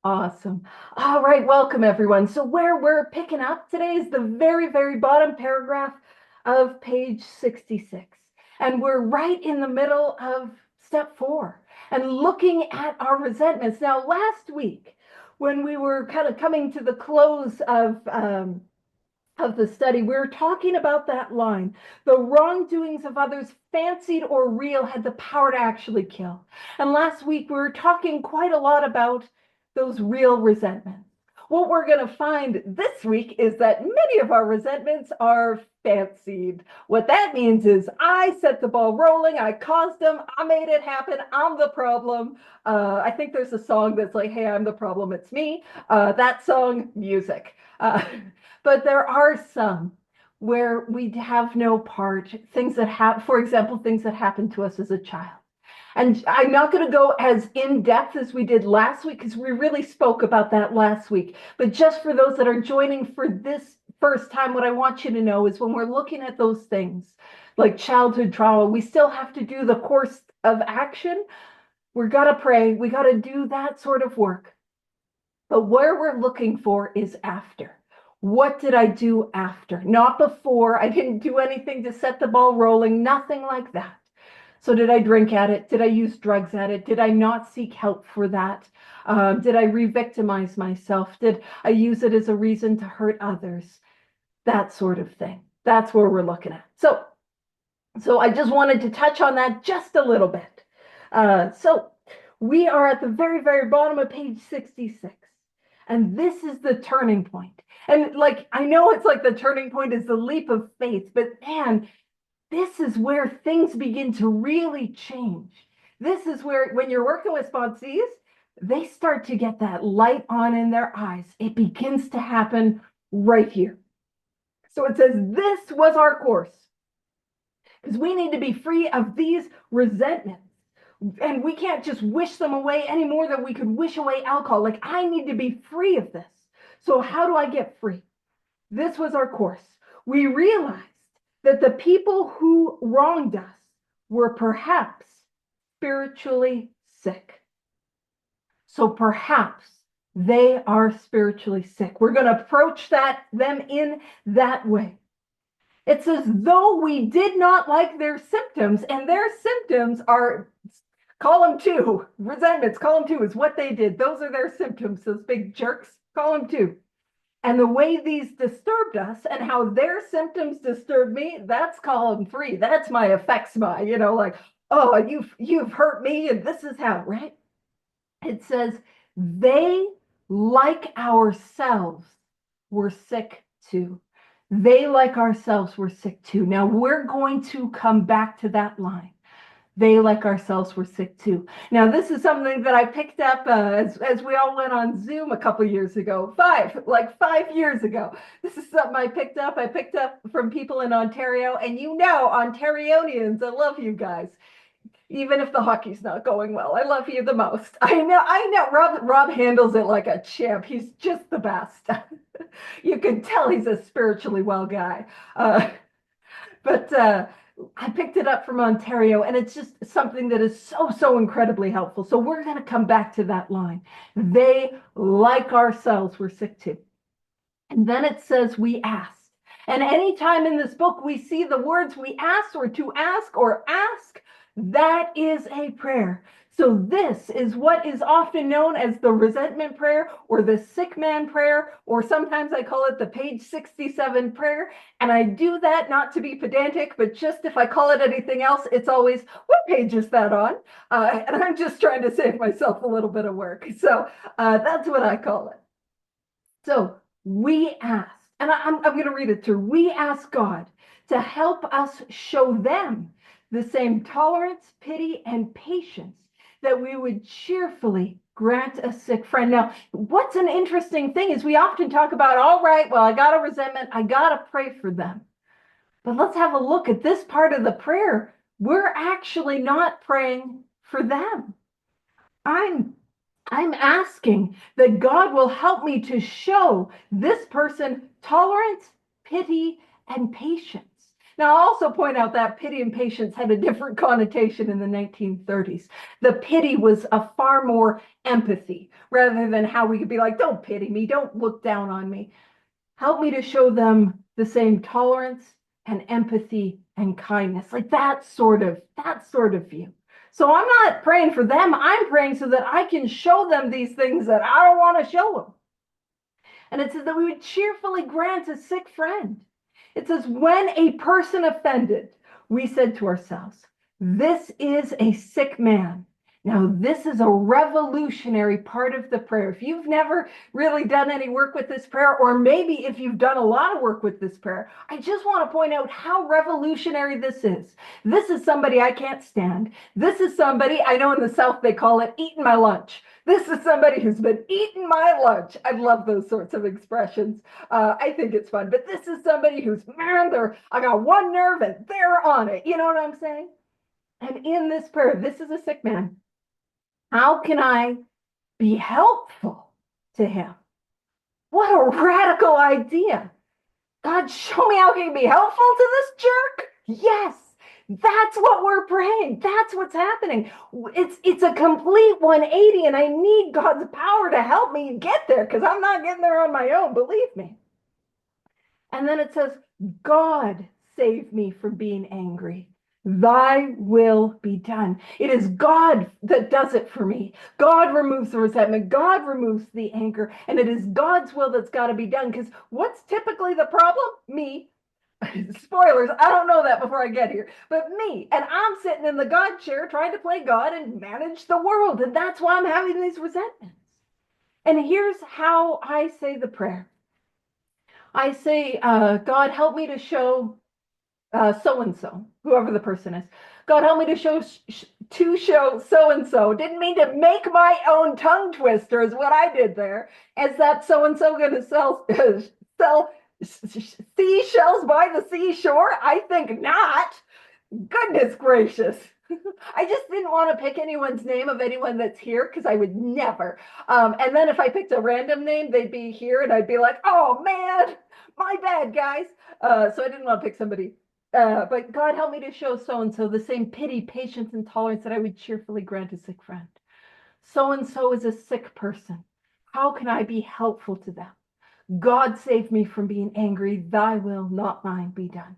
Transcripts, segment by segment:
Awesome. All right, welcome everyone. So where we're picking up today is the very, very bottom paragraph of page 66. And we're right in the middle of step 4 and looking at our resentments. Now, last week, when we were kind of coming to the close of the study, we were talking about that line. The wrongdoings of others, fancied or real, had the power to actually kill. And last week, we were talking quite a lot about those real resentments. What we're going to find this week is that many of our resentments are fancied. What that means is I set the ball rolling, I caused them, I made it happen, I'm the problem. I think there's a song that's like, hey, I'm the problem, it's me. That song, music. But there are some where we have no part, things that have, for example, things that happened to us as a child. And I'm not going to go as in depth as we did last week because we really spoke about that last week. But just for those that are joining for this first time, what I want you to know is when we're looking at those things like childhood trauma, we still have to do the course of action. We've got to pray. We got to do that sort of work. But where we're looking for is after. What did I do after? Not before. I didn't do anything to set the ball rolling, nothing like that. So did I drink at it? Did I use drugs at it? Did I not seek help for that? Did I re-victimize myself? Did I use it as a reason to hurt others? That sort of thing. That's where we're looking at. So I just wanted to touch on that just a little bit. So we are at the very, very bottom of page 66. And this is the turning point. And like, I know it's like the turning point is the leap of faith, but man, this is where things begin to really change. This is where, when you're working with sponsees, they start to get that light on in their eyes. It begins to happen right here. So it says, this was our course. Because we need to be free of these resentments. And we can't just wish them away any more than we could wish away alcohol. Like, I need to be free of this. So how do I get free? This was our course. We realized that the people who wronged us were perhaps spiritually sick. So perhaps they are spiritually sick. We're going to approach them in that way. It says, though we did not like their symptoms, and their symptoms are column 2, resentments, column 2 is what they did. Those are their symptoms, those big jerks, column 2. And the way these disturbed us and how their symptoms disturbed me, that's column 3. That's my effects, like, oh, you've hurt me and this is how, right? It says, they, like ourselves, were sick too. They, like ourselves, were sick too. Now we're going to come back to that line. They, like ourselves, were sick too. Now, this is something that I picked up as we all went on Zoom a couple years ago, 5 years ago. This is something I picked up. I picked up from people in Ontario, and Ontarianians, I love you guys. Even if the hockey's not going well, I love you the most. I know. Rob handles it like a champ. He's just the best. You can tell he's a spiritually well guy. But I picked it up from Ontario, and it's just something that is so incredibly helpful. So we're going to come back to that line. They, like ourselves, were sick too. And then it says, we asked. And anytime in this book we see the words we asked or to ask or ask, that is a prayer. So this is what is often known as the resentment prayer or the sick man prayer, or sometimes I call it the page 67 prayer. And I do that not to be pedantic, but just if I call it anything else, it's always, what page is that on? And I'm just trying to save myself a little bit of work. So that's what I call it. So we asked, and I'm going to read it through. We asked God to help us show them the same tolerance, pity, and patience that we would cheerfully grant a sick friend. Now, what's an interesting thing is we often talk about, all right, well, I got a resentment, I got to pray for them. But let's have a look at this part of the prayer. We're actually not praying for them. I'm asking that God will help me to show this person tolerance, pity, and patience. Now, I'll also point out that pity and patience had a different connotation in the 1930s. The pity was a far more empathy rather than how we could be like, don't pity me, don't look down on me. Help me to show them the same tolerance and empathy and kindness, like that sort of view. So I'm not praying for them. I'm praying so that I can show them these things that I don't want to show them. And it says that we would cheerfully grant a sick friend. It says, when a person offended, we said to ourselves, this is a sick man. Now, this is a revolutionary part of the prayer. If you've never really done any work with this prayer, or maybe if you've done a lot of work with this prayer, I just want to point out how revolutionary this is. This is somebody I can't stand. This is somebody, I know in the South they call it eating my lunch. This is somebody who's been eating my lunch. I love those sorts of expressions. I think it's fun. But this is somebody who's, man, I got one nerve and they're on it. You know what I'm saying? And in this prayer, this is a sick man. How can I be helpful to him? What a radical idea. God, show me how I can be helpful to this jerk. Yes. That's what we're praying. That's what's happening. It's a complete 180, and I need God's power to help me get there because I'm not getting there on my own, believe me. And then it says, God save me from being angry. Thy will be done. It is God that does it for me. God removes the resentment. God removes the anger. And it is God's will that's got to be done. Because what's typically the problem? Me. Spoilers, I don't know that before I get here, but me, and I'm sitting in the God chair trying to play God and manage the world, and that's why I'm having these resentments. And here's how I say the prayer. I say, God, help me to show so-and-so, whoever the person is. God, help me to show so-and-so. Didn't mean to make my own tongue twister is what I did there. Is that so-and-so going to sell seashells by the seashore? I think not. Goodness gracious. I just didn't want to pick anyone's name of anyone that's here because I would never. And then if I picked a random name, they'd be here and I'd be like, oh man, my bad, guys. So I didn't want to pick somebody. But God help me to show so-and-so the same pity, patience, and tolerance that I would cheerfully grant a sick friend. So-and-so is a sick person. How can I be helpful to them? God save me from being angry. Thy will, not mine, be done.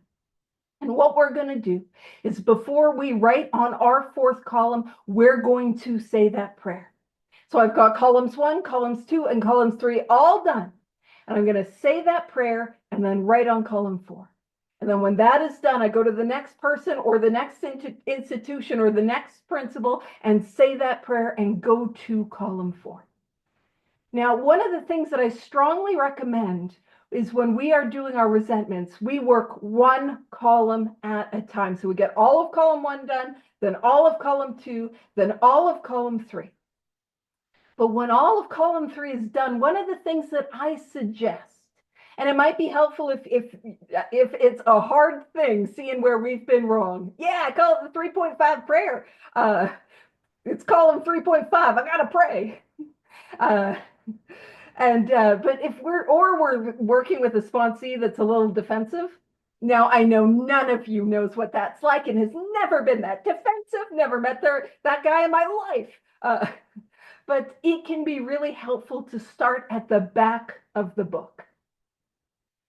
And what we're going to do is before we write on our fourth column, we're going to say that prayer. So I've got columns 1, columns 2, and columns 3 all done. And I'm going to say that prayer and then write on column 4. And then when that is done, I go to the next person or the next institution or the next principal and say that prayer and go to column 4. Now, one of the things that I strongly recommend is when we are doing our resentments, we work one column at a time. So we get all of column 1 done, then all of column 2, then all of column 3. But when all of column 3 is done, one of the things that I suggest, and it might be helpful if it's a hard thing, seeing where we've been wrong. Yeah, I call it the 3.5 prayer. It's column 3.5. I gotta pray. But if we're working with a sponsee that's a little defensive. Now I know none of you knows what that's like and has never been that defensive, never met that guy in my life. But it can be really helpful to start at the back of the book.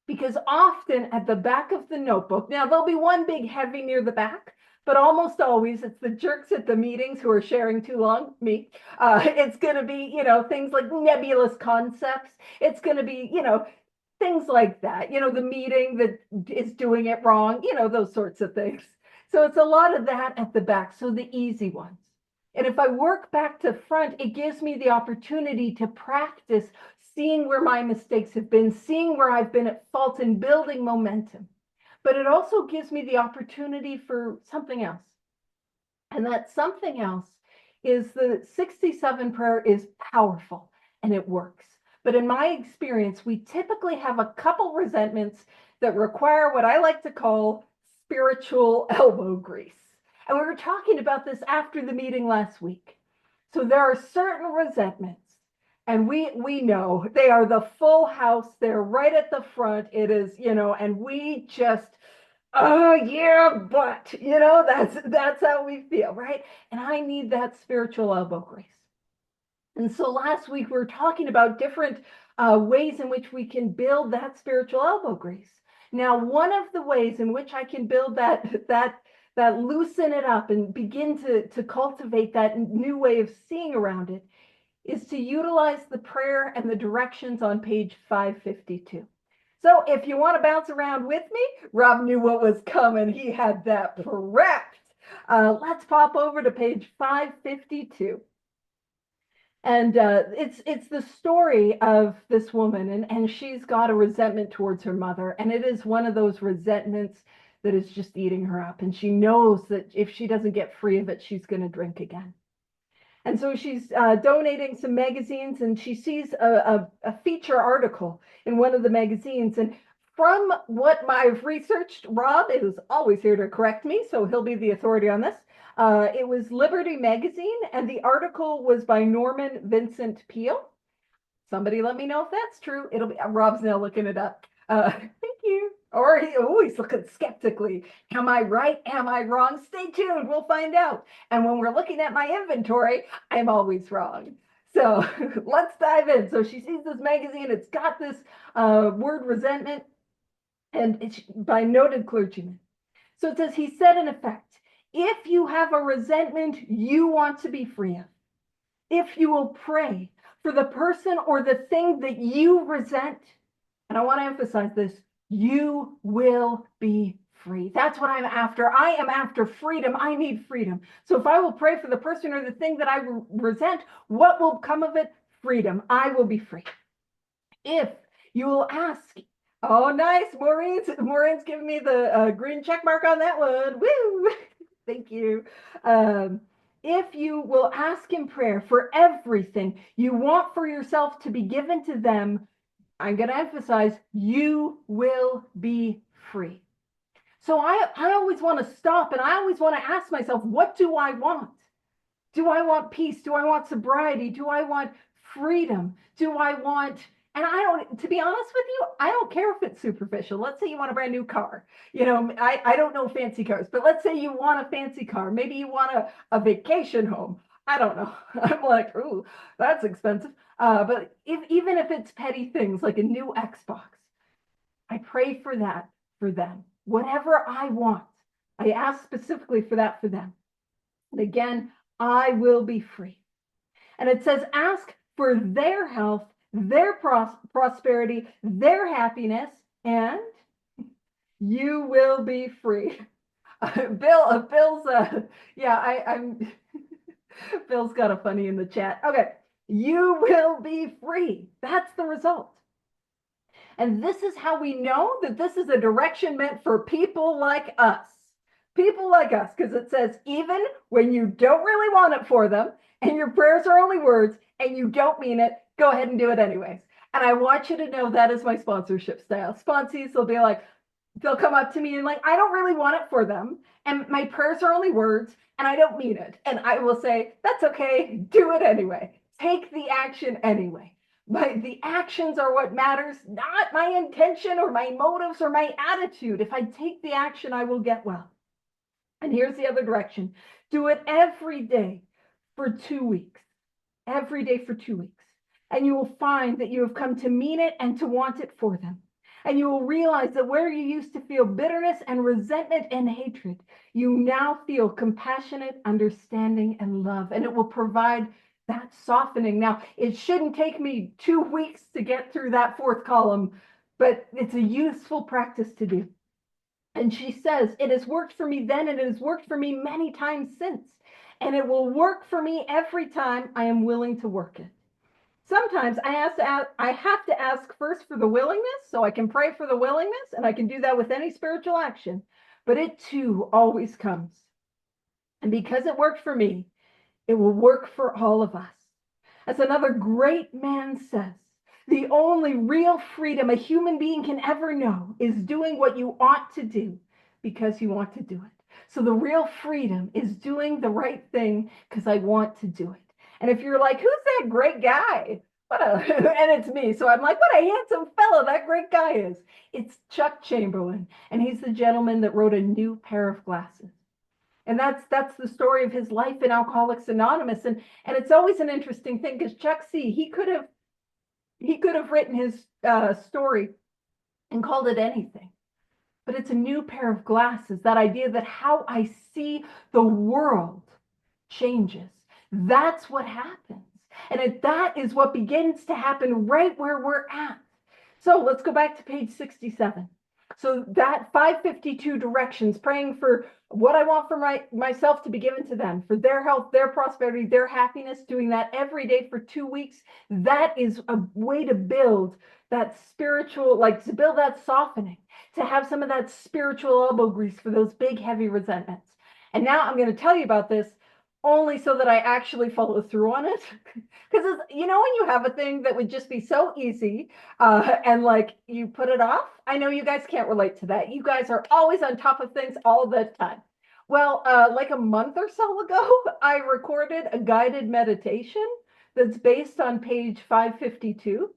Because often at the back of the notebook, now there'll be one big heavy near the back, but almost always it's the jerks at the meetings who are sharing too long, me. It's going to be, things like nebulous concepts. It's going to be, things like that, the meeting that is doing it wrong, those sorts of things. So it's a lot of that at the back. So the easy ones. And if I work back to front, it gives me the opportunity to practice seeing where my mistakes have been, seeing where I've been at fault and building momentum. But it also gives me the opportunity for something else. And that something else is the 67 prayer is powerful and it works. But in my experience, we typically have a couple resentments that require what I like to call spiritual elbow grease. And we were talking about this after the meeting last week. So there are certain resentments. And we know they are the full house. They're right at the front. It is, and we just, Oh yeah, but that's how we feel, right? And I need that spiritual elbow grease. And so last week we were talking about different ways in which we can build that spiritual elbow grease. Now, one of the ways in which I can build that loosen it up and begin to cultivate that new way of seeing around it is to utilize the prayer and the directions on page 552. So if you want to bounce around with me, Rob knew what was coming. He had that prepped. Let's pop over to page 552. And it's the story of this woman, and she's got a resentment towards her mother, and it is one of those resentments that is just eating her up. And she knows that if she doesn't get free of it, she's going to drink again. And so she's donating some magazines, and she sees a feature article in one of the magazines. And from what I've researched, Rob is always here to correct me, so he'll be the authority on this. It was Liberty Magazine, and the article was by Norman Vincent Peale. Somebody let me know if that's true. It'll be Rob's now looking it up. Thank you. Or he's looking skeptically. Am I right? Am I wrong? Stay tuned. We'll find out. And when we're looking at my inventory, I'm always wrong. So let's dive in. So she sees this magazine. It's got this word resentment, and it's by noted clergyman. So it says, he said in effect, if you have a resentment you want to be free of, if you will pray for the person or the thing that you resent, and I want to emphasize this, you will be free. That's what I'm after. I am after freedom. I need freedom. So if I will pray for the person or the thing that I resent, what will come of it? Freedom. I will be free. If you will ask, oh, nice. Maureen's giving me the green check mark on that one. Woo! Thank you. If you will ask in prayer for everything you want for yourself to be given to them, I'm going to emphasize, you will be free. So I always want to stop, and I always want to ask myself, what do I want? Do I want peace? Do I want sobriety? Do I want freedom? Do I want, and I don't, to be honest with you, I don't care if it's superficial. Let's say you want a brand new car. I don't know fancy cars, but let's say you want a fancy car. Maybe you want a vacation home. I don't know. I'm like, ooh, that's expensive. But even if it's petty things like a new Xbox, I pray for that for them. Whatever I want, I ask specifically for that for them. And again, I will be free. And it says, ask for their health, their prosperity, their happiness, and you will be free. Bill's, yeah, I'm, Bill's got a funny in the chat. Okay, you will be free. That's the result. And this is how we know that this is a direction meant for people like us. People like us, because it says, even when you don't really want it for them, and your prayers are only words, and you don't mean it, go ahead and do it anyways. And I want you to know that is my sponsorship style. Sponsees will be like, they'll come up to me and like, I don't really want it for them, and my prayers are only words, and I don't mean it. And I will say, that's okay, do it anyway. Take the action anyway. But the actions are what matters, not my intention or my motives or my attitude. If I take the action, I will get well. And here's the other direction. Do it every day for 2 weeks. Every day for 2 weeks. And you will find that you have come to mean it and to want it for them. And you will realize that where you used to feel bitterness and resentment and hatred, you now feel compassionate, understanding, and love. And it will provide that softening. Now, it shouldn't take me 2 weeks to get through that fourth column, but it's a useful practice to do. And she says, it has worked for me then, and it has worked for me many times since. And it will work for me every time I am willing to work it. Sometimes I have to ask first for the willingness, so I can pray for the willingness, and I can do that with any spiritual action. But it too always comes. And because it worked for me, it will work for all of us. As another great man says, the only real freedom a human being can ever know is doing what you ought to do because you want to do it. So the real freedom is doing the right thing because I want to do it. And if you're like, who's that great guy? And it's me. So I'm like, what a handsome fellow that great guy is. It's Chuck Chamberlain, and he's the gentleman that wrote A New Pair of Glasses. And that's the story of his life in Alcoholics Anonymous. And it's always an interesting thing because Chuck C, he could have written his story and called it anything. But it's a new pair of glasses, that idea that how I see the world changes. That's what happens. And that is what begins to happen right where we're at. So let's go back to page 67. So that 552 directions, praying for what I want for myself to be given to them, for their health, their prosperity, their happiness, doing that every day for 2 weeks. That is a way to build that spiritual, like to build that softening, to have some of that spiritual elbow grease for those big, heavy resentments. And now I'm going to tell you about this only so that I actually follow through on it. Because when you have a thing that would just be so easy and like you put it off, I know you guys can't relate to that. You guys are always on top of things all the time. Well, like a month or so ago, I recorded a guided meditation that's based on page 552.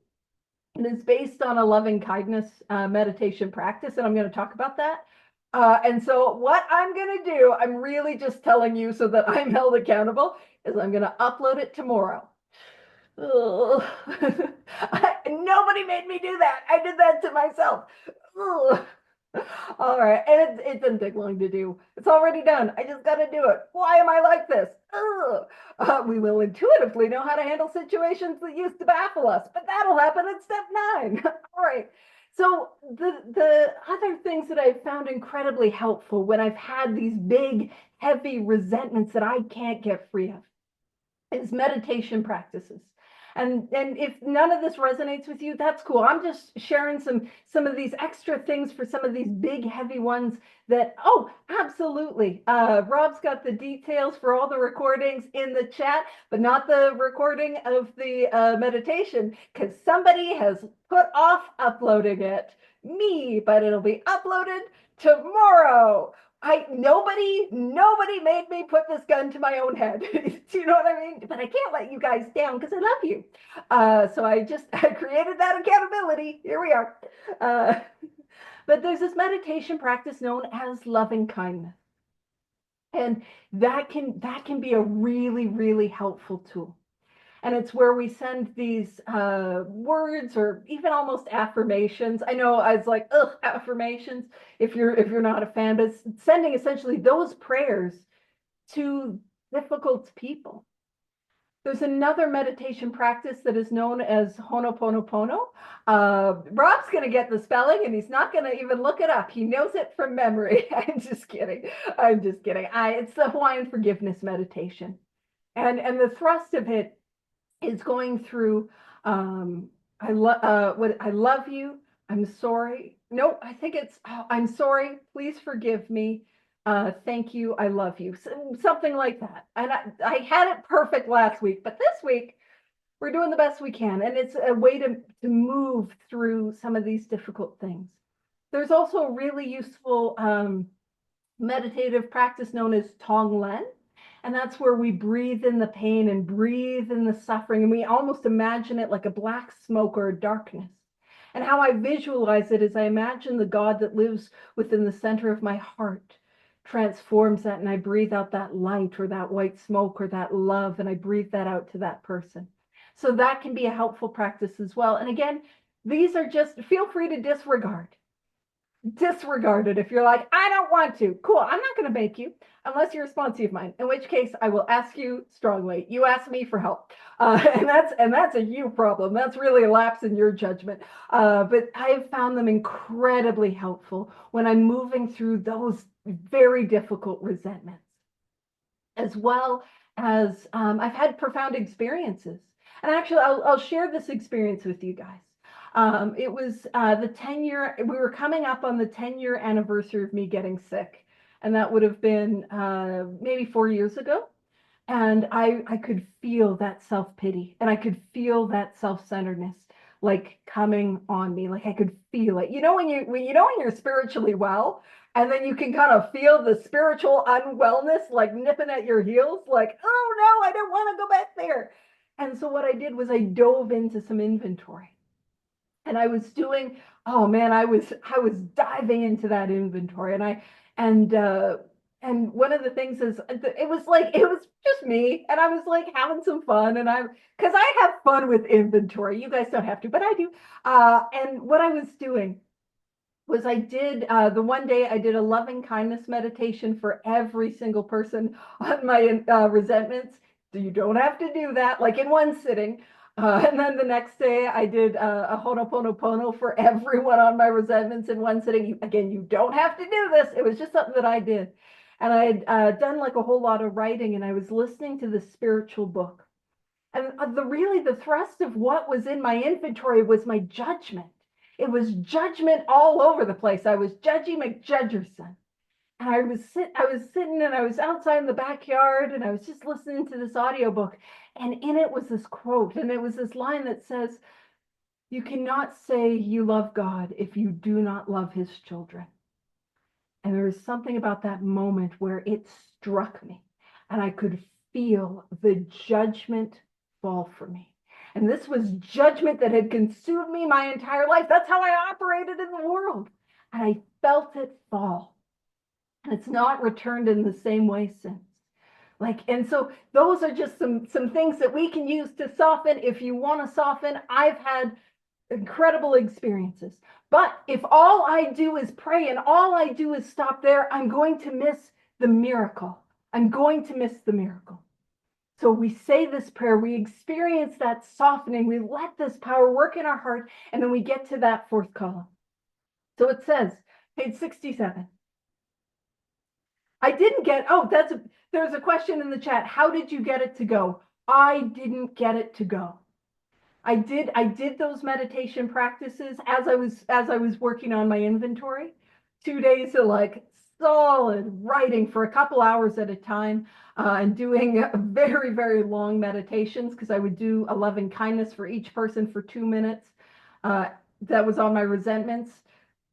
And it's based on a loving kindness meditation practice. And I'm going to talk about that. And so what I'm going to do, I'm really just telling you so that I'm held accountable, is I'm going to upload it tomorrow. Nobody made me do that. I did that to myself. Ugh. All right. And it doesn't take long to do. It's already done. I just got to do it. Why am I like this? We will intuitively know how to handle situations that used to baffle us, but that'll happen at step 9. All right. So the other things that I've found incredibly helpful when I've had these big, heavy resentments that I can't get free of is meditation practices. And if none of this resonates with you, that's cool. I'm just sharing some of these extra things for some of these big, heavy ones that, oh, absolutely. Rob's got the details for all the recordings in the chat, but not the recording of the meditation, because somebody has put off uploading it. Me, but it'll be uploaded tomorrow. Nobody made me put this gun to my own head. Do you know what I mean? But I can't let you guys down because I love you. So I created that accountability. Here we are. But there's this meditation practice known as loving kindness. And that can be a really, really helpful tool. And it's where we send these words or even almost affirmations. I know I was like, ugh, affirmations, if you're not a fan, but it's sending essentially those prayers to difficult people. There's another meditation practice that is known as Ho'oponopono. Rob's going to get the spelling, and he's not going to even look it up. He knows it from memory. I'm just kidding. It's the Hawaiian forgiveness meditation. And the thrust of it is going through I love you, I'm sorry. No, I think it's I'm sorry, please forgive me, thank you, I love you, something like that. And I had it perfect last week, but this week we're doing the best we can, and it's a way to move through some of these difficult things. There's also a really useful meditative practice known as Tonglen. And that's where we breathe in the pain and breathe in the suffering. And we almost imagine it like a black smoke or a darkness. And how I visualize it is I imagine the God that lives within the center of my heart transforms that. And I breathe out that light or that white smoke or that love. And I breathe that out to that person. So that can be a helpful practice as well. And again, these are just, feel free to disregard it. If you're like, I don't want to, cool, I'm not going to make you unless you're a sponsee of mine, in which case I will ask you strongly. You ask me for help, and that's a you problem. That's really a lapse in your judgment, but I've found them incredibly helpful when I'm moving through those very difficult resentments, as well as I've had profound experiences. And actually I'll share this experience with you guys. It was the 10-year, we were coming up on the 10-year anniversary of me getting sick. And that would have been maybe 4 years ago. And I could feel that self-pity and I could feel that self-centeredness like coming on me. Like I could feel it. When you're spiritually well, and then you can kind of feel the spiritual unwellness like nipping at your heels, like, oh no, I don't want to go back there. And so what I did was I dove into some inventory. And I was doing, oh man, I was diving into that inventory. And and one of the things is it was just me, and I was like having some fun, and because I have fun with inventory. You guys don't have to, but I do. And what I was doing was I did the one day I did a loving kindness meditation for every single person on my resentments. So you don't have to do that like in one sitting. And then the next day I did a Ho'oponopono for everyone on my resentments in one sitting. Again, you don't have to do this. It was just something that I did. And I had done like a whole lot of writing, and I was listening to the spiritual book. And the thrust of what was in my inventory was my judgment. It was judgment all over the place. I was Judgy McJudgerson. And I was sitting and I was outside in the backyard, and I was just listening to this audiobook. And in it was this quote, and it was this line that says, "You cannot say you love God if you do not love his children." And there was something about that moment where it struck me, and I could feel the judgment fall for me. And this was judgment that had consumed me my entire life. That's how I operated in the world. And I felt it fall. And it's not returned in the same way since. And so those are just some things that we can use to soften. If you want to soften, I've had incredible experiences. But if all I do is pray and all I do is stop there, I'm going to miss the miracle. I'm going to miss the miracle. So we say this prayer, we experience that softening, we let this power work in our heart, and then we get to that fourth column. So it says, page 67. I didn't get, there's a question in the chat. How did you get it to go? I didn't get it to go. I did those meditation practices as I was working on my inventory. 2 days of like solid writing for a couple hours at a time, and doing very, very long meditations, because I would do a loving kindness for each person for 2 minutes. That was on my resentments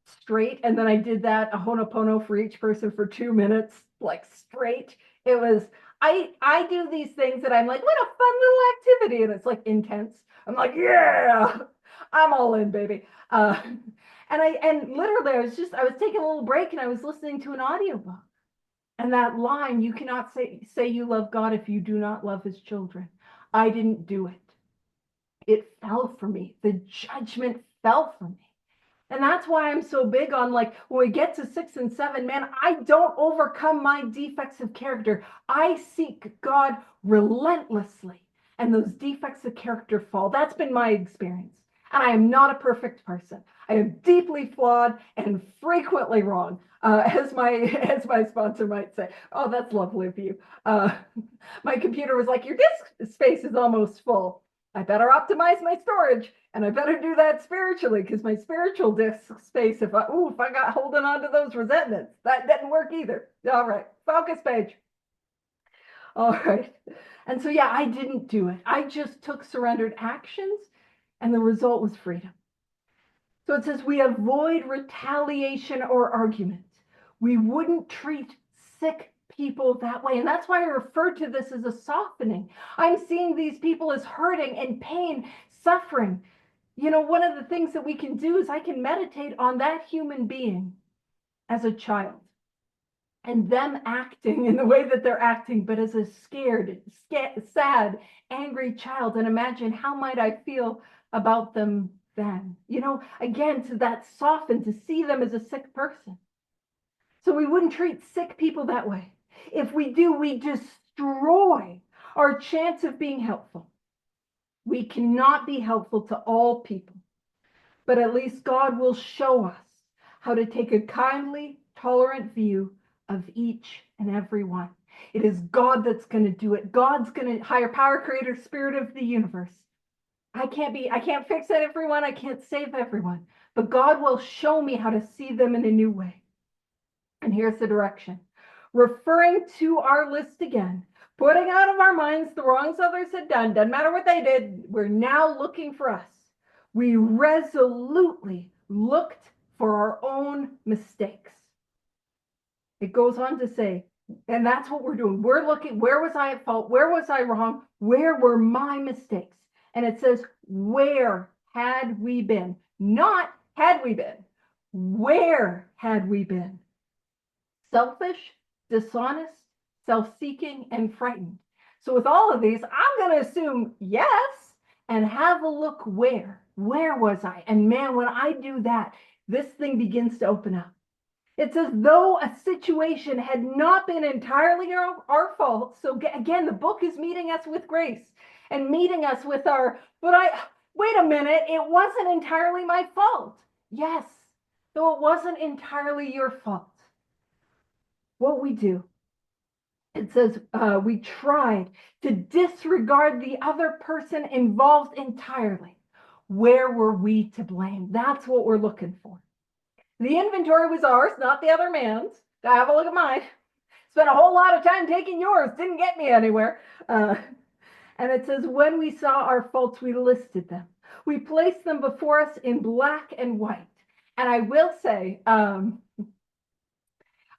straight. And then I did that, a Ho'oponopono for each person for 2 minutes, like straight. It was, I do these things that I'm like, what a fun little activity. And it's like intense. I'm like, yeah, I'm all in, baby. And literally I was taking a little break, and I was listening to an audiobook. And that line, you cannot say you love God if you do not love his children. I didn't do it. It fell for me. The judgment fell for me. And that's why I'm so big on, like, when we get to 6 and 7, man, I don't overcome my defects of character. I seek God relentlessly, and those defects of character fall. That's been my experience. And I am not a perfect person. I am deeply flawed and frequently wrong, as my sponsor might say. Oh, that's lovely of you. My computer was like, your disk space is almost full. I better optimize my storage, and I better do that spiritually, because my spiritual disk space, if I got holding on to those resentments, that didn't work either. All right, focus page. All right. And so, yeah, I didn't do it. I just took surrendered actions, and the result was freedom. So it says, we avoid retaliation or argument. We wouldn't treat sick people that way. And that's why I refer to this as a softening. I'm seeing these people as hurting and pain, suffering. You know, one of the things that we can do is I can meditate on that human being as a child, and them acting in the way that they're acting, but as a scared, sad, angry child, and imagine how might I feel about them then. You know, again, to that soften, to see them as a sick person. So we wouldn't treat sick people that way. If we do, we destroy our chance of being helpful. We cannot be helpful to all people, but at least God will show us how to take a kindly, tolerant view of each and every one. It is God that's going to do it. God's going to, higher power, creator, spirit of the universe. I can't fix everyone. I can't save everyone, but God will show me how to see them in a new way. And here's the direction. Referring to our list again, putting out of our minds the wrongs others had done, doesn't matter what they did, we're now looking for us. We resolutely looked for our own mistakes. It goes on to say, And that's what we're doing. We're looking, where was I at fault? Where was I wrong? Where were my mistakes? And it says, where had we been? Not had we been. Where had we been? Selfish, dishonest, self-seeking, and frightened. So with all of these, I'm going to assume yes and have a look where. Where was I? And man, when I do that, this thing begins to open up. It's as though a situation had not been entirely our fault. So again, the book is meeting us with grace and meeting us with wait a minute, it wasn't entirely my fault. Yes, though it wasn't entirely your fault. What we do, it says we tried to disregard the other person involved entirely. Where were we to blame? That's what we're looking for. The inventory was ours, not the other man's. Have a look at mine. Spent a whole lot of time taking yours. Didn't get me anywhere. And it says, when we saw our faults, we listed them. We placed them before us in black and white. And I will say, I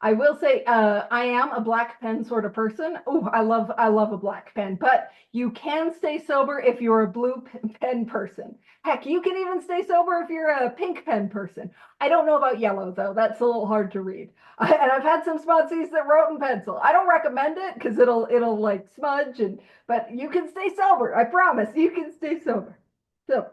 am a black pen sort of person. Oh, I love a black pen, but you can stay sober if you're a blue pen person. Heck, you can even stay sober if you're a pink pen person. I don't know about yellow though. That's a little hard to read. And I've had some sponsees that wrote in pencil. I don't recommend it because it'll like smudge but you can stay sober. I promise you can stay sober. So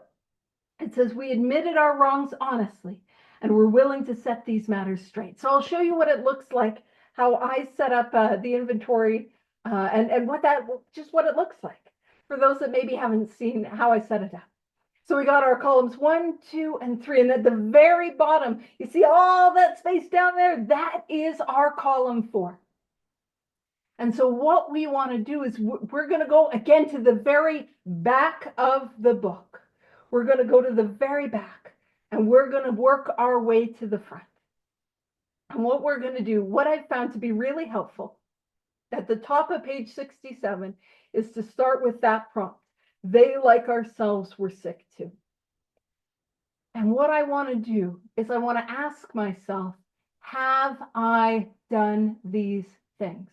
it says we admitted our wrongs honestly, and we're willing to set these matters straight. So I'll show you what it looks like, how I set up the inventory and what it looks like for those that maybe haven't seen how I set it up. So we got our columns 1, 2, and 3, and at the very bottom, you see all that space down there? That is our column 4. And so what we want to do is we're going to go again to the very back of the book. We're going to go to the very back. And we're going to work our way to the front. And what we're going to do, what I've found to be really helpful at the top of page 67 is to start with that prompt. They, like ourselves, were sick too. And what I want to do is I want to ask myself, have I done these things?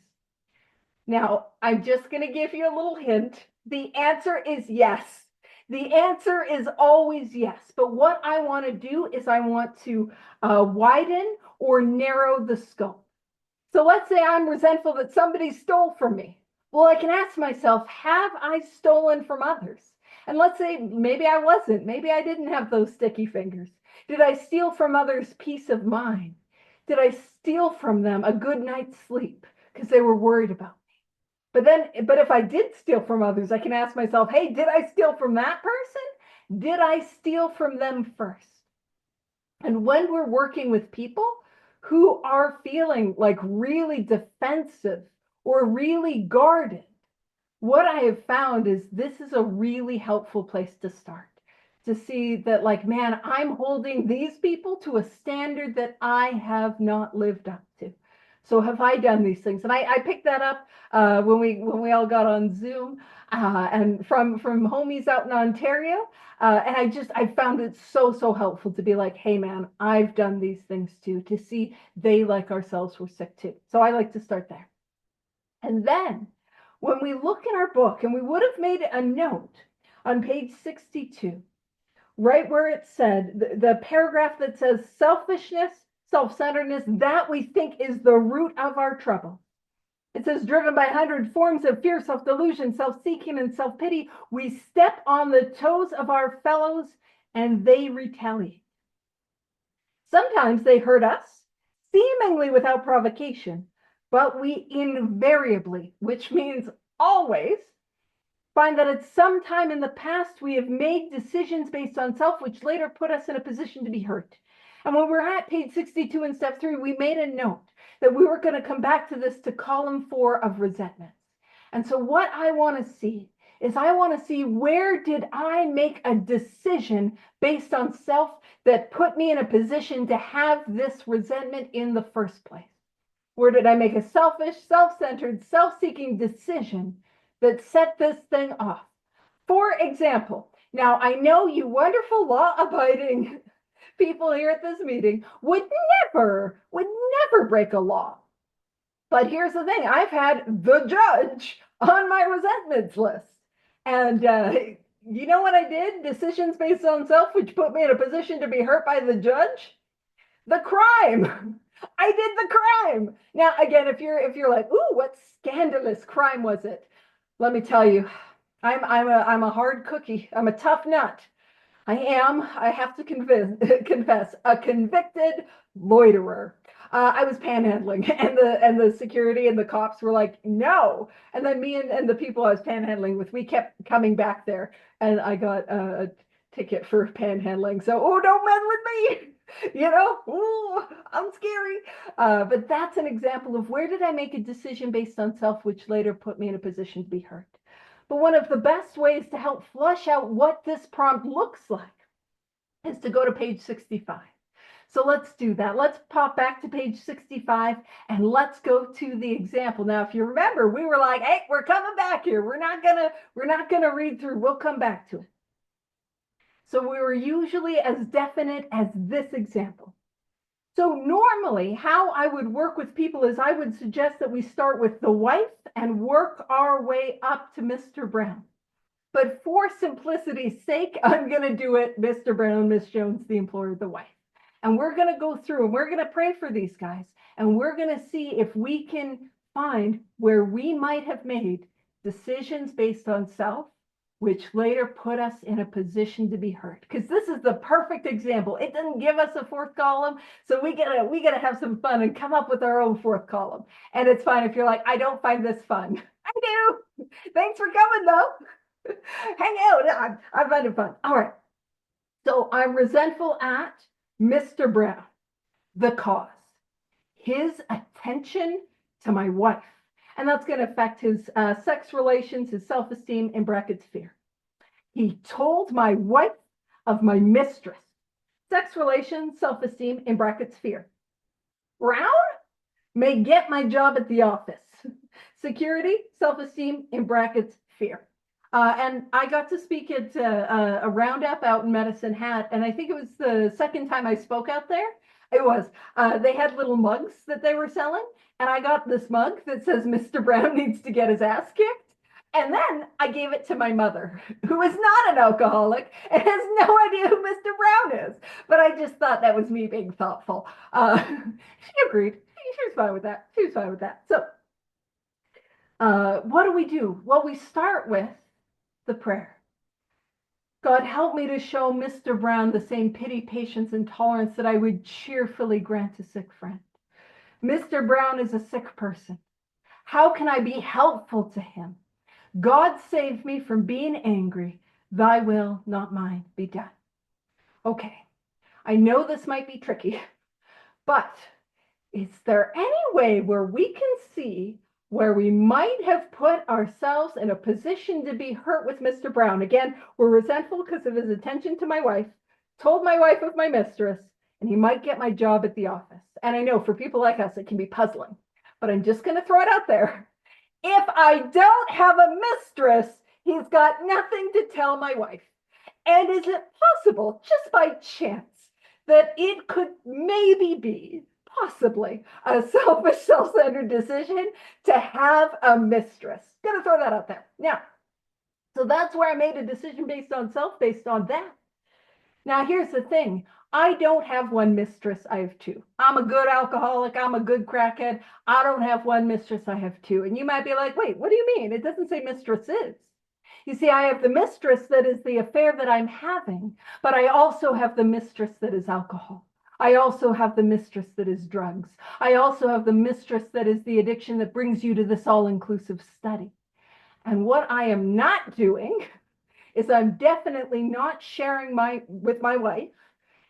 Now, I'm just going to give you a little hint. The answer is yes. The answer is always yes. But what I want to do is I want to widen or narrow the scope. So let's say I'm resentful that somebody stole from me. Well, I can ask myself, have I stolen from others? And let's say maybe I wasn't. Maybe I didn't have those sticky fingers. Did I steal from others peace of mind? Did I steal from them a good night's sleep because they were worried about me? But if I did steal from others, I can ask myself, hey, did I steal from that person? Did I steal from them first? And when we're working with people who are feeling like really defensive or really guarded, what I have found is this is a really helpful place to start. To see that, like, man, I'm holding these people to a standard that I have not lived up to. So have I done these things? And I picked that up when we all got on Zoom and from homies out in Ontario. And I found it so helpful to be like, hey man, I've done these things too, to see they like ourselves were sick too. So I like to start there. And then when we look in our book, and we would have made a note on page 62, right where it said, the paragraph that says selfishness, self-centeredness, that we think is the root of our trouble. It says, driven by 100 forms of fear, self-delusion, self-seeking, and self-pity, we step on the toes of our fellows and they retaliate. Sometimes they hurt us, seemingly without provocation, but we invariably, which means always, find that at some time in the past we have made decisions based on self, which later put us in a position to be hurt. And when we're at page 62 in step 3, we made a note that we were going to come back to this to column 4 of resentments. And so what I want to see is I want to see, where did I make a decision based on self that put me in a position to have this resentment in the first place? Where did I make a selfish, self-centered, self-seeking decision that set this thing off? For example, now I know you wonderful law-abiding people here at this meeting would never break a law. But here's the thing, I've had the judge on my resentments list. And you know what I did? Decisions based on self, which put me in a position to be hurt by the judge? The crime. I did the crime. Now, again, if you're like, ooh, what scandalous crime was it? Let me tell you, I'm a hard cookie. I'm a tough nut. I have to confess, a convicted loiterer. I was panhandling, and the security and the cops were like, no. And then me and the people I was panhandling with, we kept coming back there, and I got a ticket for panhandling. So, oh, don't mess with me. Ooh, I'm scary. But that's an example of where did I make a decision based on self, which later put me in a position to be hurt. But one of the best ways to help flush out what this prompt looks like is to go to page 65. So let's do that. Let's pop back to page 65 and let's go to the example. Now, if you remember, we were like, hey, we're coming back here. We're not gonna read through. We'll come back to it. So we were usually as definite as this example. So normally how I would work with people is I would suggest that we start with the wife and work our way up to Mr. Brown. But for simplicity's sake, I'm going to do it Mr. Brown, Miss Jones, the employer, the wife. And we're going to go through and we're going to pray for these guys. And we're going to see if we can find where we might have made decisions based on self, which later put us in a position to be hurt. Because this is the perfect example. It doesn't give us a fourth column. So we gotta have some fun and come up with our own fourth column. And it's fine if you're like, I don't find this fun. I do. Thanks for coming though. Hang out. I find it fun. All right. So I'm resentful at Mr. Brown, the cause, his attention to my wife. And that's going to affect his sex relations, his self-esteem, in brackets, fear. He told my wife of my mistress. Sex relations, self-esteem, in brackets, fear. Brown may get my job at the office. Security, self-esteem, in brackets, fear. And I got to speak at a roundup out in Medicine Hat, and I think it was the second time I spoke out there. It was. They had little mugs that they were selling, and I got this mug that says Mr. Brown needs to get his ass kicked. And then I gave it to my mother, who is not an alcoholic and has no idea who Mr. Brown is. But I just thought that was me being thoughtful. She agreed. She was fine with that. She was fine with that. So what do? Well, we start with the prayer. God, help me to show Mr. Brown the same pity, patience, and tolerance that I would cheerfully grant a sick friend. Mr. Brown is a sick person. How can I be helpful to him? God save me from being angry. Thy will, not mine, be done. Okay, I know this might be tricky, but is there any way where we can see where we might have put ourselves in a position to be hurt with Mr. Brown? Again, we're resentful because of his attention to my wife, told my wife of my mistress, and he might get my job at the office. And I know for people like us, it can be puzzling, but I'm just going to throw it out there. If I don't have a mistress, he's got nothing to tell my wife. And is it possible, just by chance, that it could maybe be possibly a selfish, self-centered decision to have a mistress? Gonna throw that out there. Now, so that's where I made a decision based on self, based on that. Now, here's the thing. I don't have one mistress, I have two. I'm a good alcoholic, I'm a good crackhead. I don't have one mistress, I have two. And you might be like, wait, what do you mean? It doesn't say mistresses. You see, I have the mistress that is the affair that I'm having, but I also have the mistress that is alcohol. I also have the mistress that is drugs. I also have the mistress that is the addiction that brings you to this all-inclusive study. And what I am not doing is I'm definitely not sharing with my wife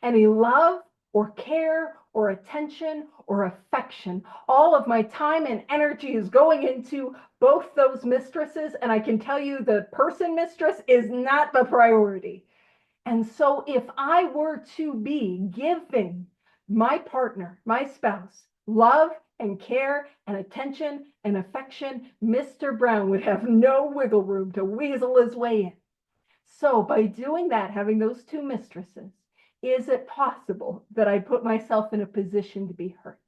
any love or care or attention or affection. All of my time and energy is going into both those mistresses, and I can tell you the person mistress is not the priority. And so if I were to be giving my partner, my spouse, love and care and attention and affection, Mr. Brown would have no wiggle room to weasel his way in. So by doing that, having those two mistresses, is it possible that I put myself in a position to be hurt?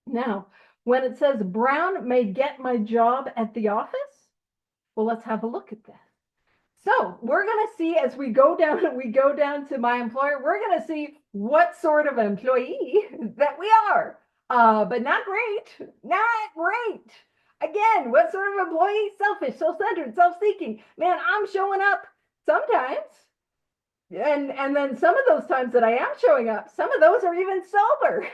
Now, when it says Brown may get my job at the office? Well, let's have a look at this. So we're going to see as we go down to my employer, we're going to see what sort of employee that we are. But not great, not great. Again, what sort of employee? Selfish, self-centered, self-seeking. Man, I'm showing up sometimes. And then some of those times that I am showing up, some of those are even sober.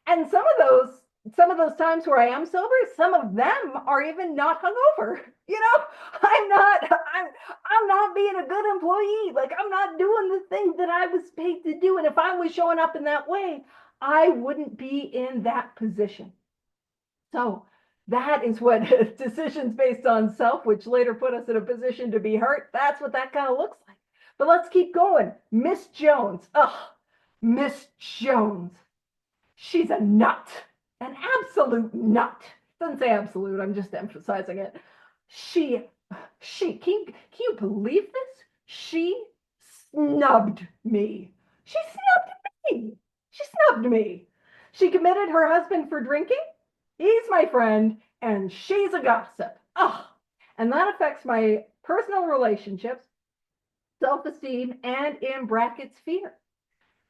And some of those times where I am sober, some of them are even not hungover. You know, I'm not being a good employee. Like I'm not doing the thing that I was paid to do. And if I was showing up in that way, I wouldn't be in that position. So that is what decisions based on self, which later put us in a position to be hurt. That's what that kind of looks like. But let's keep going. Miss Jones. Ugh, Miss Jones. She's a nut, an absolute nut. Doesn't say absolute, I'm just emphasizing it. Can you believe this? She snubbed me. She snubbed me. She snubbed me. She committed her husband for drinking. He's my friend, and she's a gossip. Ugh. And that affects my personal relationships, self-esteem, and in brackets, fear.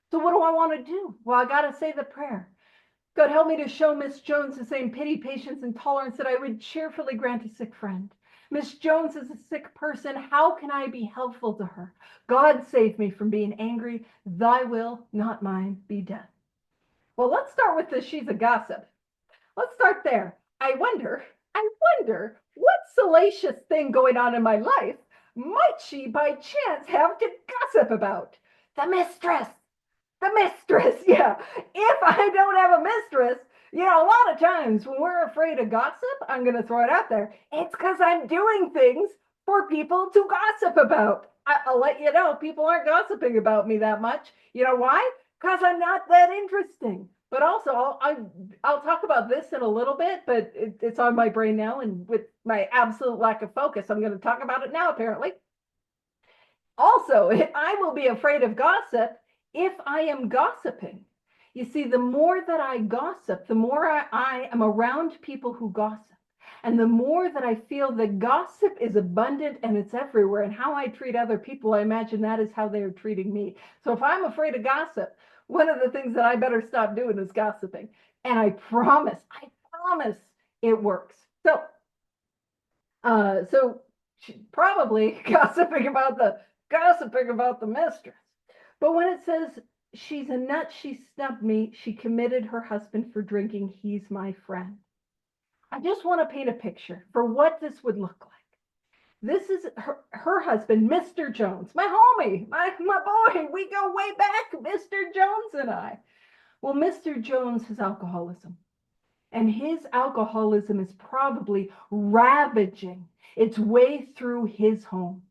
So what do I want to do? Well, I got to say the prayer. God, help me to show Miss Jones the same pity, patience, and tolerance that I would cheerfully grant a sick friend. Miss Jones is a sick person. How can I be helpful to her? God, save me from being angry. Thy will, not mine, be done. Well, let's start with this. She's a gossip. Let's start there. I wonder what salacious thing going on in my life might she by chance have to gossip about? The mistress. The mistress, yeah. If I don't have a mistress, you know, a lot of times when we're afraid of gossip, I'm going to throw it out there. It's because I'm doing things for people to gossip about. I'll let you know, people aren't gossiping about me that much. You know why? Because I'm not that interesting. But also, I'll talk about this in a little bit, but it's on my brain now. And with my absolute lack of focus, I'm going to talk about it now, apparently. Also, I will be afraid of gossip if I am gossiping. You see, the more that I gossip, the more I am around people who gossip. And the more that I feel that gossip is abundant and it's everywhere, and how I treat other people, I imagine that is how they are treating me. So if I'm afraid of gossip, one of the things that I better stop doing is gossiping. And I promise it works. So probably gossiping about the mistress. But when it says she's a nut, she snubbed me, she committed her husband for drinking, he's my friend. I just want to paint a picture for what this would look like. This is her husband, Mr. Jones, my homie, my boy. We go way back, Mr. Jones and I. Well, Mr. Jones has alcoholism. And his alcoholism is probably ravaging its way through his home.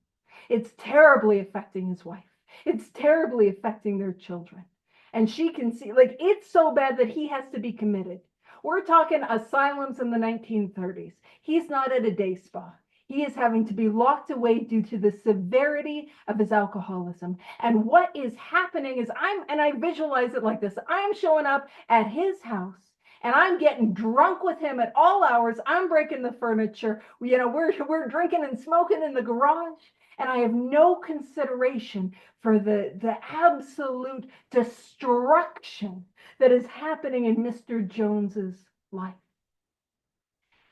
It's terribly affecting his wife. It's terribly affecting their children. And she can see, like, it's so bad that he has to be committed. We're talking asylums in the 1930s. He's not at a day spa. He is having to be locked away due to the severity of his alcoholism. And what is happening is I visualize it like this. I'm showing up at his house and I'm getting drunk with him at all hours. I'm breaking the furniture. You know, we're drinking and smoking in the garage. And I have no consideration for the absolute destruction that is happening in Mr. Jones's life.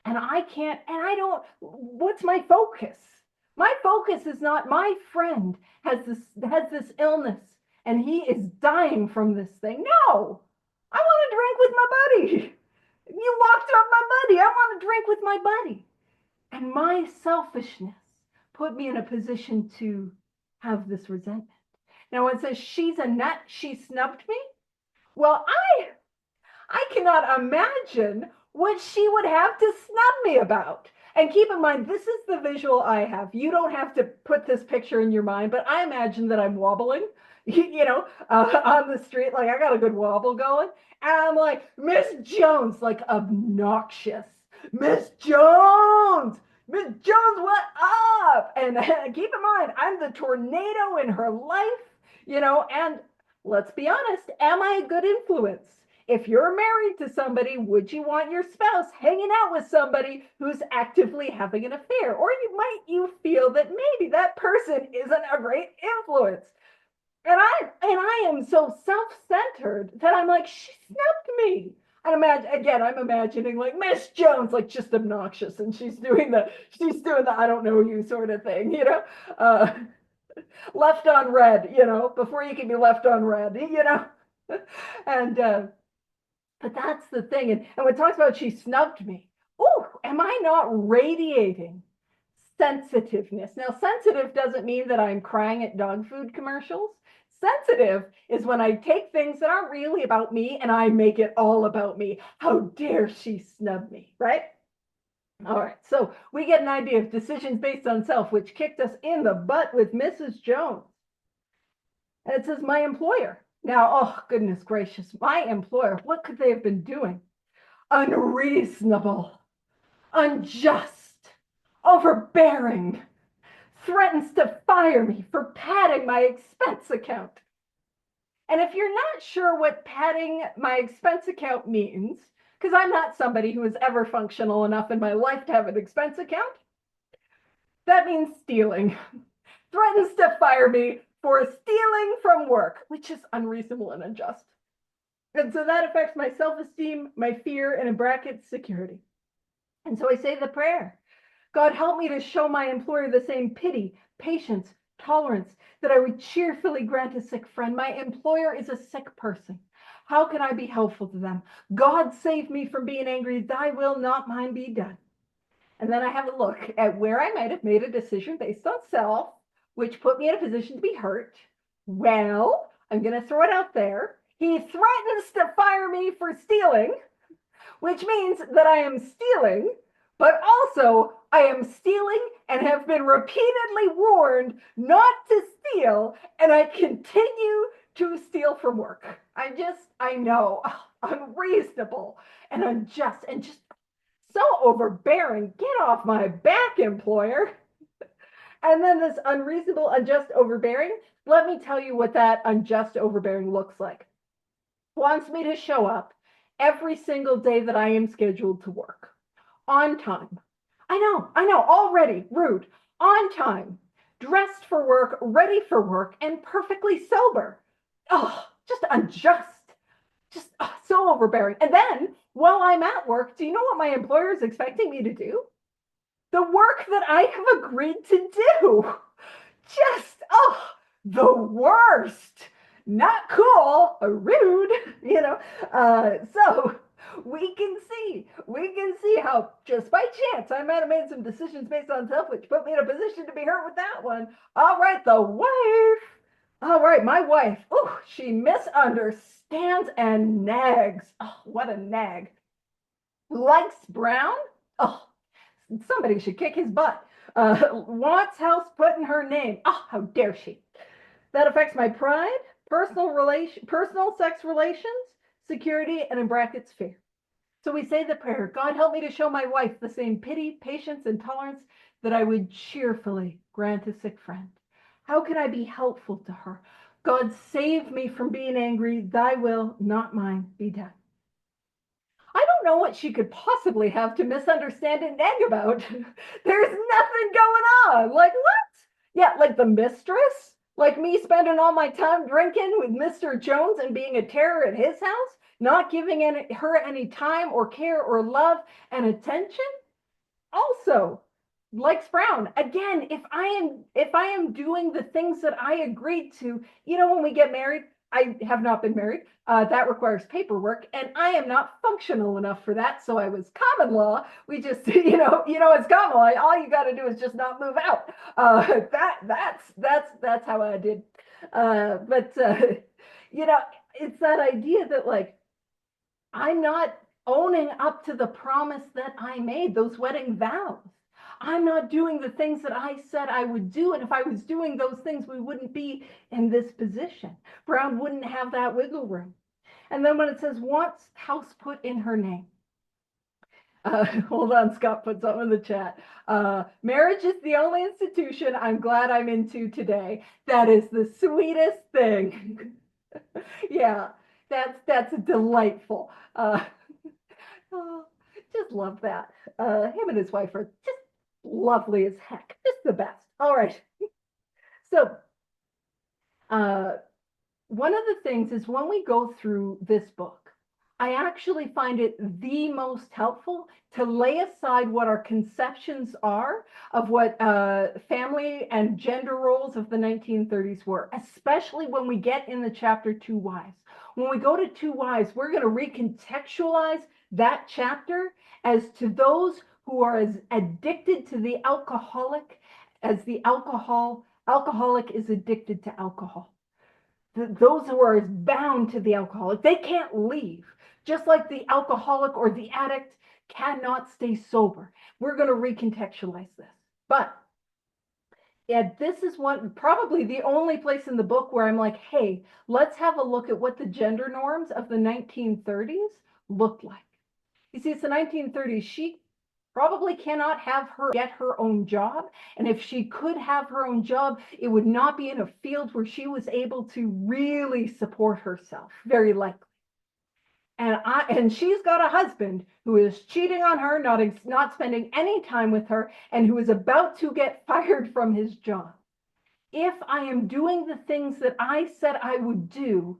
And I don't, what's my focus? My focus is not my friend has this illness and he is dying from this thing. No, I want to drink with my buddy. You locked up my buddy. I want to drink with my buddy. And my selfishness put me in a position to have this resentment. Now, when it says she's a nut, she snubbed me. Well, I cannot imagine what she would have to snub me about. And keep in mind, this is the visual I have. You don't have to put this picture in your mind, but I imagine that I'm wobbling, on the street. Like I got a good wobble going. And I'm like, Miss Jones, like obnoxious. Miss Jones, what up? And keep in mind, I'm the tornado in her life, and let's be honest, am I a good influence? If you're married to somebody, would you want your spouse hanging out with somebody who's actively having an affair? Or you feel that maybe that person isn't a great influence? And I am so self-centered that I'm like, she snubbed me. And I'm imagining like Miss Jones, like just obnoxious, and she's doing the I don't know you sort of thing, uh, left on red, before you can be left on red. And but that's the thing. And when it talks about she snubbed me, oh, am I not radiating sensitiveness? Now, sensitive doesn't mean that I'm crying at dog food commercials. Sensitive is when I take things that aren't really about me and I make it all about me. How dare she snub me, right? All right, so we get an idea of decisions based on self, which kicked us in the butt with Mrs. Jones. And it says, my employer. Now, oh, goodness gracious, my employer, what could they have been doing? Unreasonable, unjust, overbearing, threatens to fire me for padding my expense account. And if you're not sure what padding my expense account means, because I'm not somebody who is ever functional enough in my life to have an expense account, that means stealing. Threatens to fire me for stealing from work, which is unreasonable and unjust. And so that affects my self-esteem, my fear, and in brackets, security. And so I say the prayer. God, help me to show my employer the same pity, patience, tolerance that I would cheerfully grant a sick friend. My employer is a sick person. How can I be helpful to them? God, save me from being angry. Thy will, not mine, be done. And then I have a look at where I might have made a decision based on self, which put me in a position to be hurt. Well, I'm going to throw it out there. He threatens to fire me for stealing, which means that I am stealing, but also I am stealing and have been repeatedly warned not to steal, and I continue to steal from work. I know, unreasonable and unjust and just so overbearing. Get off my back, employer. And then this unreasonable, unjust, overbearing, let me tell you what that unjust, overbearing looks like. Wants me to show up every single day that I am scheduled to work on time. I know, already rude. On time, dressed for work, ready for work, and perfectly sober. Oh, just unjust. Just so overbearing. And then while I'm at work, do you know what my employer is expecting me to do? The work that I have agreed to do. Just, the worst. Not cool, rude, so we can see how just by chance I might have made some decisions based on self, which put me in a position to be hurt with that one. All right, the wife. All right, my wife. Oh, she misunderstands and nags. Oh, what a nag. Likes Brown. Oh, somebody should kick his butt. Wants house put in her name. Oh, how dare she. That affects my pride, personal sex relations, security, and in brackets, fear. So we say the prayer, God, help me to show my wife the same pity, patience, and tolerance that I would cheerfully grant a sick friend. How can I be helpful to her? God, save me from being angry. Thy will, not mine, be done. I don't know what she could possibly have to misunderstand and nag about. There's nothing going on. Like what? Yeah, like the mistress? Like me spending all my time drinking with Mr. Jones and being a terror at his house? Not giving her any time or care or love and attention? Also, likes Brown. Again, if I am doing the things that I agreed to, when we get married, I have not been married. That requires paperwork, and I am not functional enough for that. So I was common law. We just, it's common law. All you got to do is just not move out. That's how I did. But it's that idea that like I'm not owning up to the promise that I made, those wedding vows. I'm not doing the things that I said I would do. And if I was doing those things, we wouldn't be in this position. Brown wouldn't have that wiggle room. And then when it says wants house put in her name. Hold on, Scott put something in the chat. Marriage is the only institution I'm glad I'm into today. That is the sweetest thing. Yeah. That's delightful. Oh, just love that. Him and his wife are just lovely as heck. Just the best. All right. So, uh, one of the things is when we go through this book, I actually find it the most helpful to lay aside what our conceptions are of what family and gender roles of the 1930s were, especially when we get in the chapter Two Wives. When we go to Two Wives, we're going to recontextualize that chapter as to those who are as addicted to the alcoholic as the alcoholic is addicted to alcohol. Those who are as bound to the alcoholic, they can't leave. Just like the alcoholic or the addict cannot stay sober. We're going to recontextualize this. But yeah, this is probably the only place in the book where I'm like, hey, let's have a look at what the gender norms of the 1930s looked like. You see, it's the 1930s. She probably cannot get her own job. And if she could have her own job, it would not be in a field where she was able to really support herself, very likely. And she's got a husband who is cheating on her, not spending any time with her, and who is about to get fired from his job. If I am doing the things that I said I would do,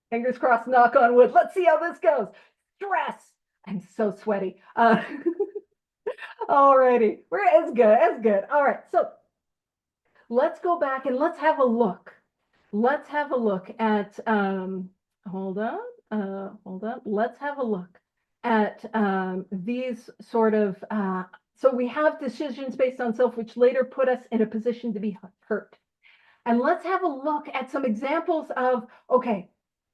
fingers crossed, knock on wood, let's see how this goes. Stress. I'm so sweaty. All righty. It's good. It's good. All right. So let's go back and let's have a look. Let's have a look at, hold on. Let's have a look at these sort of, so we have decisions based on self, which later put us in a position to be hurt. And let's have a look at some examples of, okay,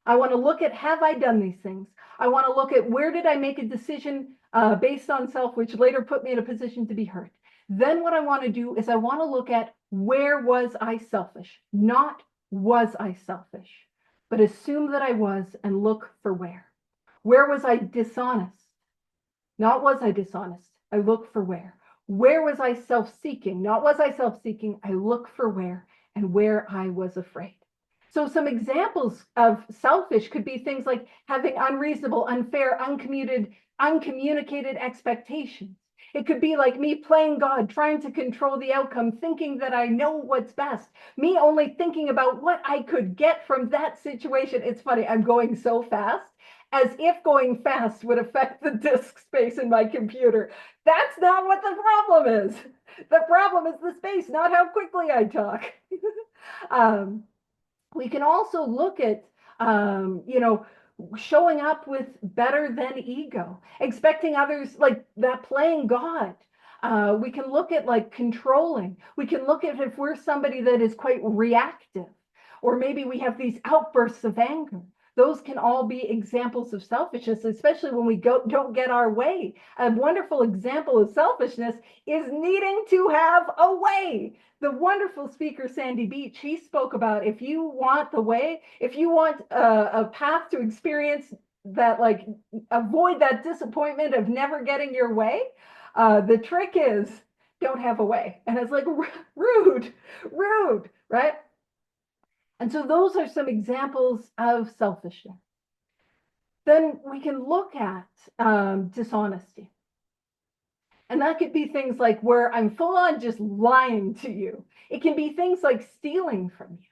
I want to look at, have I done these things? I want to look at where did I make a decision based on self, which later put me in a position to be hurt. Then what I want to do is I want to look at where was I selfish, not was I selfish, but assume that I was and look for where. Where was I dishonest? Not was I dishonest. I look for where. Where was I self-seeking? Not was I self-seeking. I look for where and where I was afraid. So some examples of selfish could be things like having unreasonable, unfair, uncommunicated expectations. It could be like me playing God, trying to control the outcome, thinking that I know what's best, me only thinking about what I could get from that situation. It's funny, I'm going so fast, as if going fast would affect the disk space in my computer. That's not what the problem is. The problem is the space, not how quickly I talk. We can also look at, showing up with better than ego, expecting others, like that playing God. We can look at like controlling. We can look at if we're somebody that is quite reactive, or maybe we have these outbursts of anger. Those can all be examples of selfishness, especially when we don't get our way. A wonderful example of selfishness is needing to have a way. The wonderful speaker, Sandy Beach, he spoke about if you want the way, if you want a path to experience that, like avoid that disappointment of never getting your way, the trick is don't have a way. And it's like rude, right? And so those are some examples of selfishness. Then we can look at dishonesty. And that could be things like where I'm full on just lying to you. It can be things like stealing from you.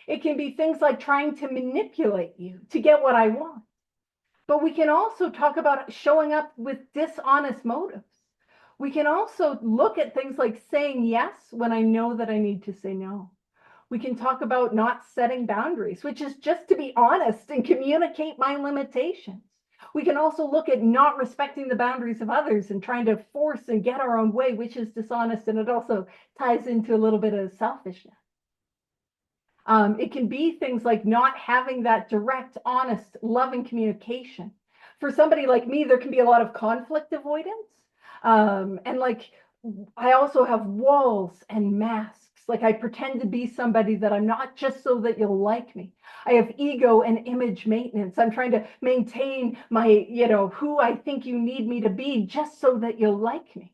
It can be things like trying to manipulate you to get what I want. But we can also talk about showing up with dishonest motives. We can also look at things like saying yes when I know that I need to say no. We can talk about not setting boundaries, which is just to be honest and communicate my limitations. We can also look at not respecting the boundaries of others and trying to force and get our own way, which is dishonest, and it also ties into a little bit of selfishness. It can be things like not having that direct, honest, loving communication. For somebody like me, there can be a lot of conflict avoidance. And like, I also have walls and masks. Like I pretend to be somebody that I'm not just so that you'll like me. I have ego and image maintenance. I'm trying to maintain my, who I think you need me to be just so that you'll like me.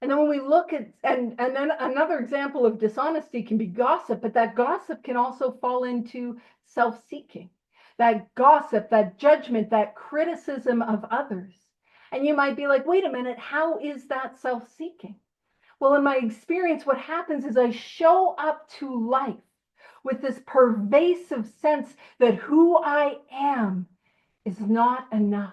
And then when we look at, and then another example of dishonesty can be gossip, but that gossip can also fall into self-seeking. That gossip, that judgment, that criticism of others. And you might be like, wait a minute, how is that self-seeking? Well, in my experience, what happens is I show up to life with this pervasive sense that who I am is not enough.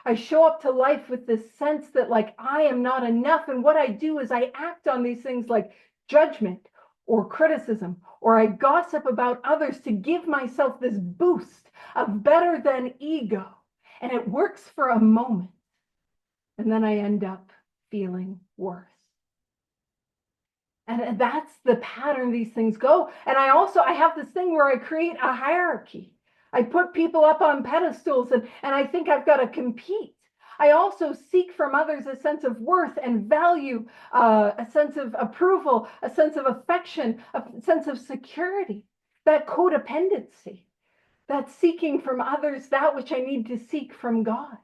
I show up to life with this sense that like I am not enough. And what I do is I act on these things like judgment or criticism, or I gossip about others to give myself this boost of better than ego. And it works for a moment. And then I end up feeling worse. And that's the pattern these things go. And I have this thing where I create a hierarchy. I put people up on pedestals and I think I've got to compete. I also seek from others a sense of worth and value, a sense of approval, a sense of affection, a sense of security, that codependency, that seeking from others that which I need to seek from God.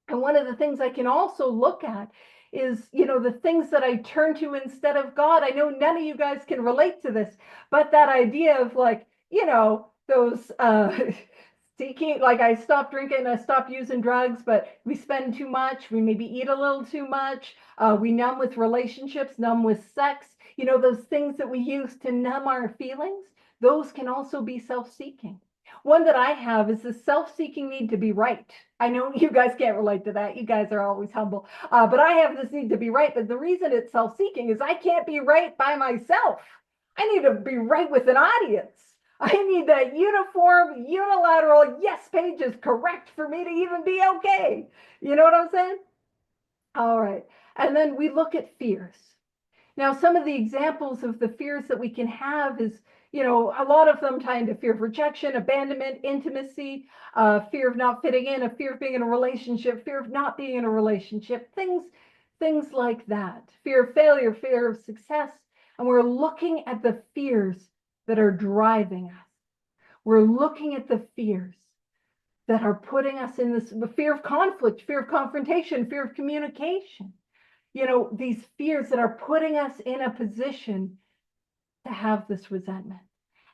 And one of the things I can also look at is, the things that I turn to instead of God. I know none of you guys can relate to this, but that idea of like, those seeking, like I stopped drinking, I stopped using drugs, but we spend too much, we maybe eat a little too much, we numb with relationships, numb with sex, those things that we use to numb our feelings, those can also be self-seeking. One that I have is the self-seeking need to be right. I know you guys can't relate to that. You guys are always humble. But I have this need to be right. But the reason it's self-seeking is I can't be right by myself. I need to be right with an audience. I need that uniform, unilateral, yes, Paige is correct for me to even be okay. You know what I'm saying? All right. And then we look at fears. Now, some of the examples of the fears that we can have is, a lot of them tie into fear of rejection, abandonment, intimacy, fear of not fitting in, a fear of being in a relationship, fear of not being in a relationship, things like that. Fear of failure, fear of success. And we're looking at the fears that are driving us. We're looking at the fears that are putting us in this fear of conflict, fear of confrontation, fear of communication. These fears that are putting us in a position to have this resentment.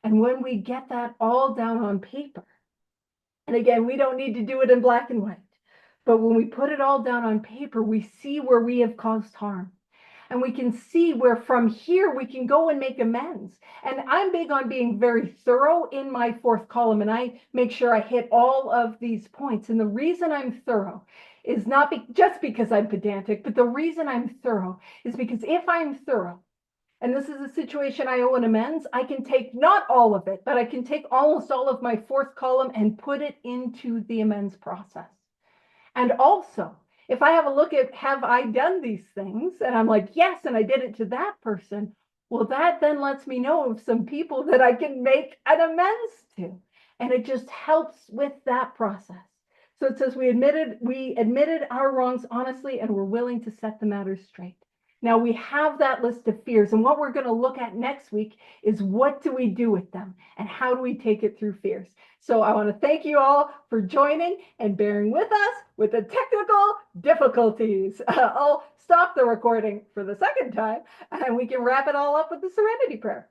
And when we get that all down on paper, and again, we don't need to do it in black and white, but when we put it all down on paper, we see where we have caused harm. And we can see where from here we can go and make amends. And I'm big on being very thorough in my fourth column, and I make sure I hit all of these points. And the reason I'm thorough is not just because I'm pedantic, but the reason I'm thorough is because if I'm thorough, and this is a situation I owe an amends, I can take not all of it, but I can take almost all of my fourth column and put it into the amends process. And also, if I have a look at, have I done these things? And I'm like, yes, and I did it to that person. Well, that then lets me know of some people that I can make an amends to. And it just helps with that process. So it says we admitted our wrongs honestly and we're willing to set the matter straight. Now we have that list of fears, and what we're going to look at next week is what do we do with them and how do we take it through fears. So I want to thank you all for joining and bearing with us with the technical difficulties. I'll stop the recording for the second time and we can wrap it all up with the Serenity Prayer.